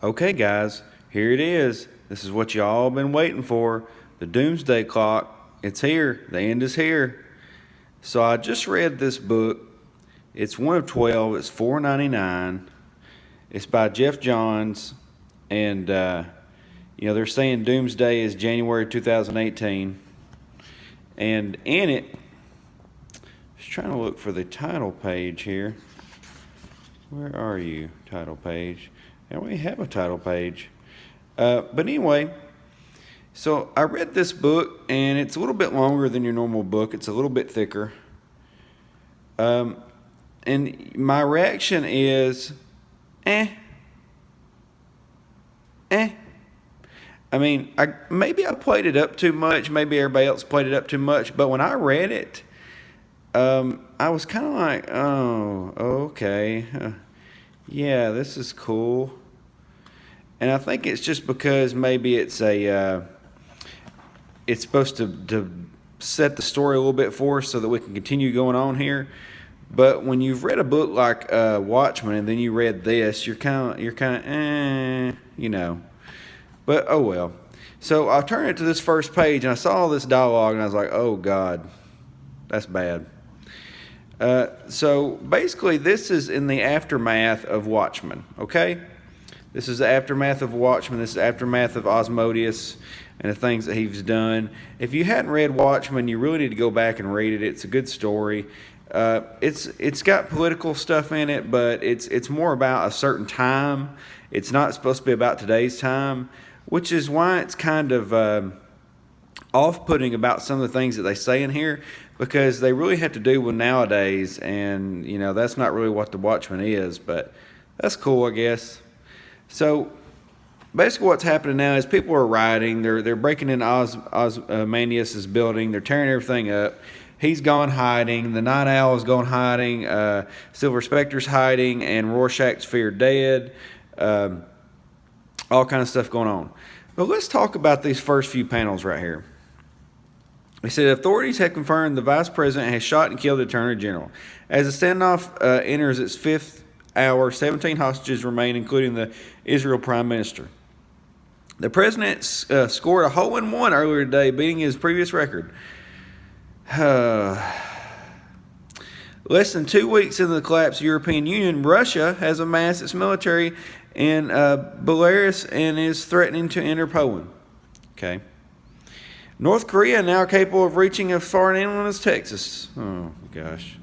Okay, guys, here it is. This is what y'all been waiting for. The Doomsday Clock. It's here. The end is here. So I just read this book. It's one of 12. It's $4.99. It's by Geoff Johns, and they're saying Doomsday is January 2018. And in it, just trying to look for the title page here. Where are you, title page? I don't really have a title page. But anyway, so I read this book, and it's a little bit longer than your normal book. It's a little bit thicker. And my reaction is, I mean, maybe I played it up too much. Maybe everybody else played it up too much. But when I read it, I was kind of like, oh, okay. Yeah, this is cool. And I think it's just because maybe it's supposed to set the story a little bit for us so that we can continue going on here. But when you've read a book like Watchmen and then you read this, you're kind of, But oh well. So I turned it to this first page and I saw all this dialogue and I was like, oh God, that's bad. So basically this is in the aftermath of Watchmen, okay? This is the aftermath of Watchmen. This is the aftermath of Osmodeus and the things that he's done. If you hadn't read Watchmen, you really need to go back and read it. It's a good story. It's got political stuff in it, but it's more about a certain time. It's not supposed to be about today's time, which is why it's kind of off-putting about some of the things that they say in here, because they really have to do with nowadays, and that's not really what the Watchmen is, but that's cool, I guess. So basically what's happening now is people are rioting. They're breaking into Ozymandias' building. They're tearing everything up. He's gone hiding. The Night Owl is gone hiding. Silver Spectre's hiding, and Rorschach's feared dead. All kind of stuff going on. But let's talk about these first few panels right here. They said authorities have confirmed the vice president has shot and killed the attorney general. As the standoff enters its fifth hour, 17 hostages remain, including the Israel prime minister. The president scored a hole-in-one earlier today, beating his previous record. Less than 2 weeks into the collapse of the European Union, Russia has amassed its military in Belarus and is threatening to enter Poland. Okay. North Korea now capable of reaching as far inland as Texas. Oh, gosh.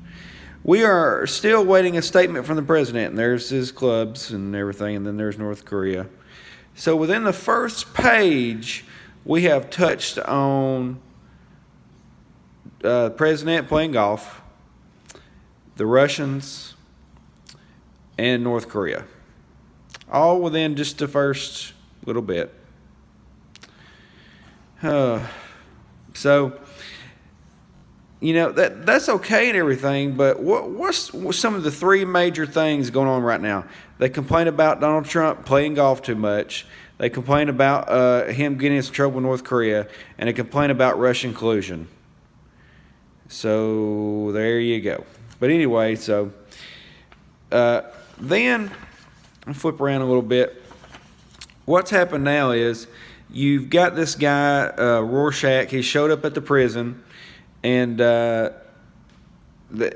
We are still waiting a statement from the president. And there's his clubs and everything, and then there's North Korea. So within the first page, we have touched on the president playing golf, the Russians, and North Korea. All within just the first little bit. So, that's okay and everything, but what's some of the three major things going on right now? They complain about Donald Trump playing golf too much. They complain about him getting into trouble with North Korea, and they complain about Russian collusion. So there you go. But anyway, so then I'll flip around a little bit. What's happened now is you've got this guy, Rorschach. He showed up at the prison, and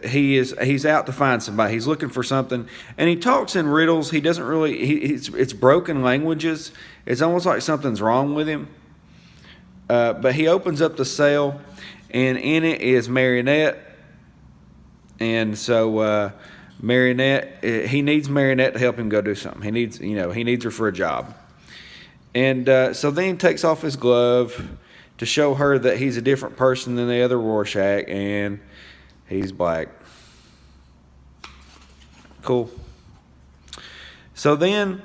he's out to find somebody. He's looking for something, and he talks in riddles. He doesn't really. It's broken languages. It's almost like something's wrong with him. But he opens up the cell, and in it is Marionette, and so Marionette. He needs Marionette to help him go do something. He needs her for a job. And so then he takes off his glove to show her that he's a different person than the other Rorschach, and he's black. Cool. So then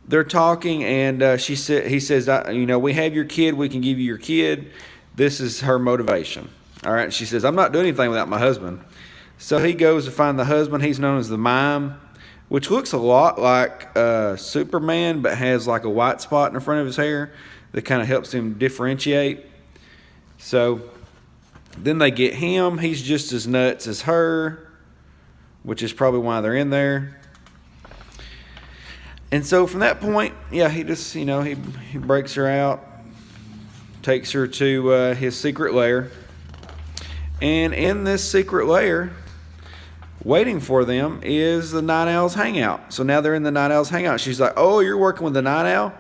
they're talking, and he says, we have your kid. We can give you your kid. This is her motivation. All right. She says, I'm not doing anything without my husband. So he goes to find the husband. He's known as the Mime, which looks a lot like Superman, but has like a white spot in the front of his hair that kind of helps him differentiate. So then they get him. He's just as nuts as her, which is probably why they're in there. And so from that point, yeah, he just, he breaks her out, takes her to his secret lair. And in this secret lair, waiting for them is the Night Owl's hangout. So now they're in the Night Owl's hangout. She's like, "Oh, you're working with the Night Owl?"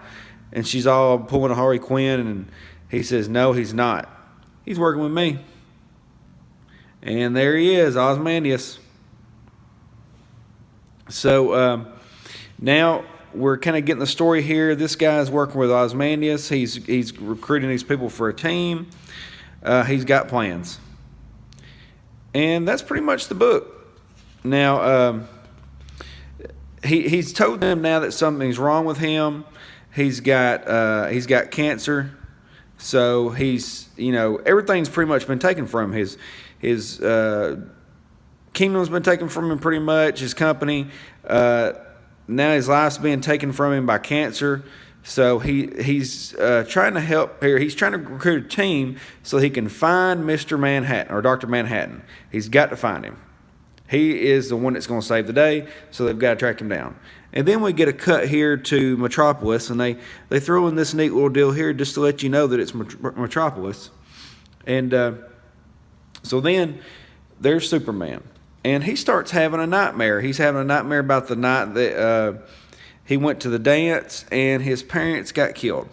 And she's all pulling a Harley Quinn, and he says, "No, he's not. He's working with me." And there he is, Ozymandias. So now we're kind of getting the story here. This guy's working with Ozymandias. He's recruiting these people for a team. He's got plans. And that's pretty much the book. Now, he's told them now that something's wrong with him. He's got cancer. So he's, everything's pretty much been taken from him. His kingdom's been taken from him pretty much. His company. Now his life's being taken from him by cancer. So he's trying to help here. He's trying to recruit a team so he can find Mr. Manhattan or Dr. Manhattan. He's got to find him. He is the one that's going to save the day, so they've got to track him down. And then we get a cut here to Metropolis, and they throw in this neat little deal here just to let you know that it's Metropolis. And so then there's Superman, and he starts having a nightmare. He's having a nightmare about the night that he went to the dance and his parents got killed.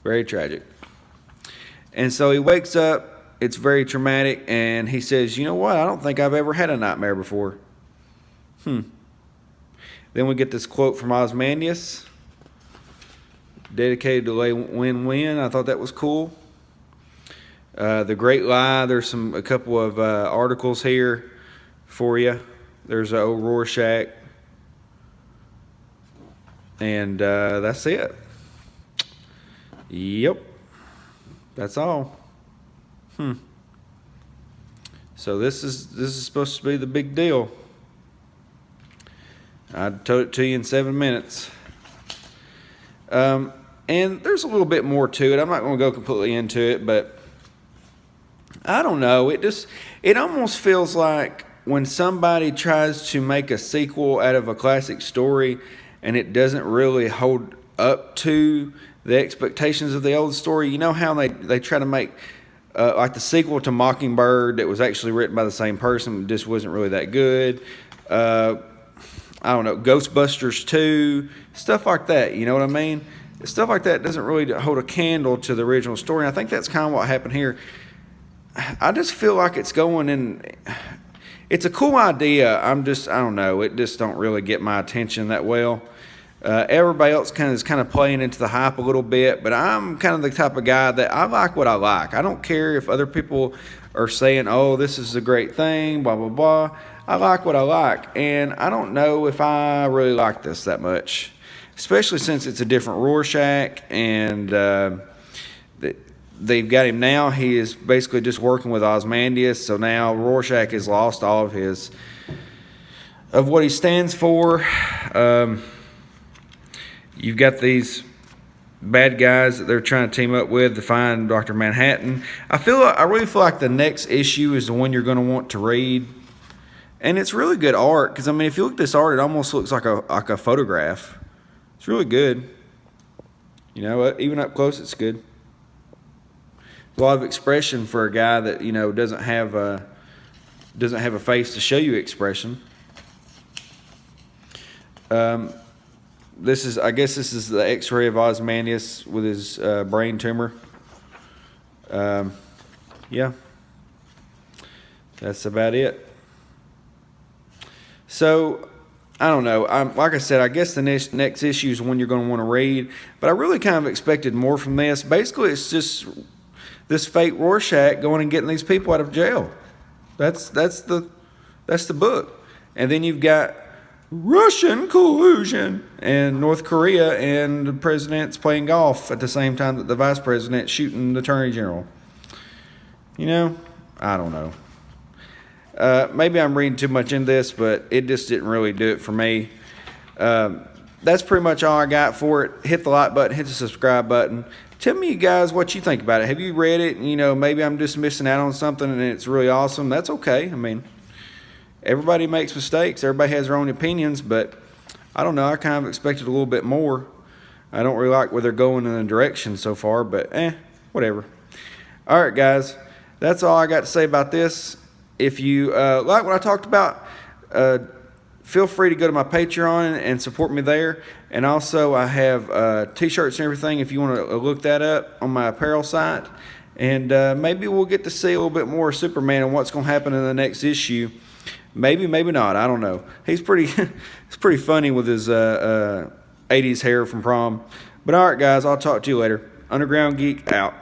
Very tragic. And so he wakes up. It's very traumatic, and he says, "You know what? I don't think I've ever had a nightmare before." Then we get this quote from Ozymandias, dedicated to win-win. I thought that was cool. The Great Lie. There's a couple of articles here for you. There's old Rorschach, and that's it. Yep, that's all. So this is supposed to be the big deal. I told it to you in 7 minutes. And there's a little bit more to it. I'm not going to go completely into it, but I don't know. It almost feels like when somebody tries to make a sequel out of a classic story and it doesn't really hold up to the expectations of the old story. You know how they try to make like the sequel to Mockingbird that was actually written by the same person, just wasn't really that good. I don't know, Ghostbusters 2, stuff like that, you know what I mean? Stuff like that doesn't really hold a candle to the original story, and I think that's kind of what happened here. I just feel like it's going in... It's a cool idea, I don't know, it just don't really get my attention that well. Everybody else is kind of playing into the hype a little bit, but I'm kind of the type of guy that I like what I like. I don't care if other people are saying, "Oh, this is a great thing," blah, blah, blah. I like what I like, and I don't know if I really like this that much, especially since it's a different Rorschach, and they've got him now. He is basically just working with Ozymandias, so now Rorschach has lost all of what he stands for. You've got these bad guys that they're trying to team up with to find Dr. Manhattan. I really feel like the next issue is the one you're going to want to read, and it's really good art. Because if you look at this art, it almost looks like a photograph. It's really good. Even up close, it's good. A lot of expression for a guy that doesn't have a face to show you expression. I guess this is the X-ray of Ozymandias with his brain tumor. Yeah, that's about it. So I don't know. Like I said, I guess the next issue is one you're going to want to read. But I really kind of expected more from this. Basically, it's just this fake Rorschach going and getting these people out of jail. That's the book. And then you've got Russian collusion and North Korea, and the president's playing golf at the same time that the vice president's shooting the attorney general. I don't know. Maybe I'm reading too much in this, but it just didn't really do it for me. That's pretty much all I got for it. Hit the like button, hit the subscribe button. Tell me, you guys, what you think about it. Have you read it? Maybe I'm just missing out on something and it's really awesome. That's okay. Everybody makes mistakes. Everybody has their own opinions, but I don't know. I kind of expected a little bit more. I don't really like where they're going in the direction so far, but whatever. All right, guys. That's all I got to say about this. If you like what I talked about, feel free to go to my Patreon and support me there. And also, I have T-shirts and everything if you want to look that up on my apparel site. And maybe we'll get to see a little bit more of Superman and what's going to happen in the next issue. Maybe, maybe not. I don't know. He's pretty, it's pretty funny with his 80s hair from prom. But all right, guys, I'll talk to you later. Underground Geek out.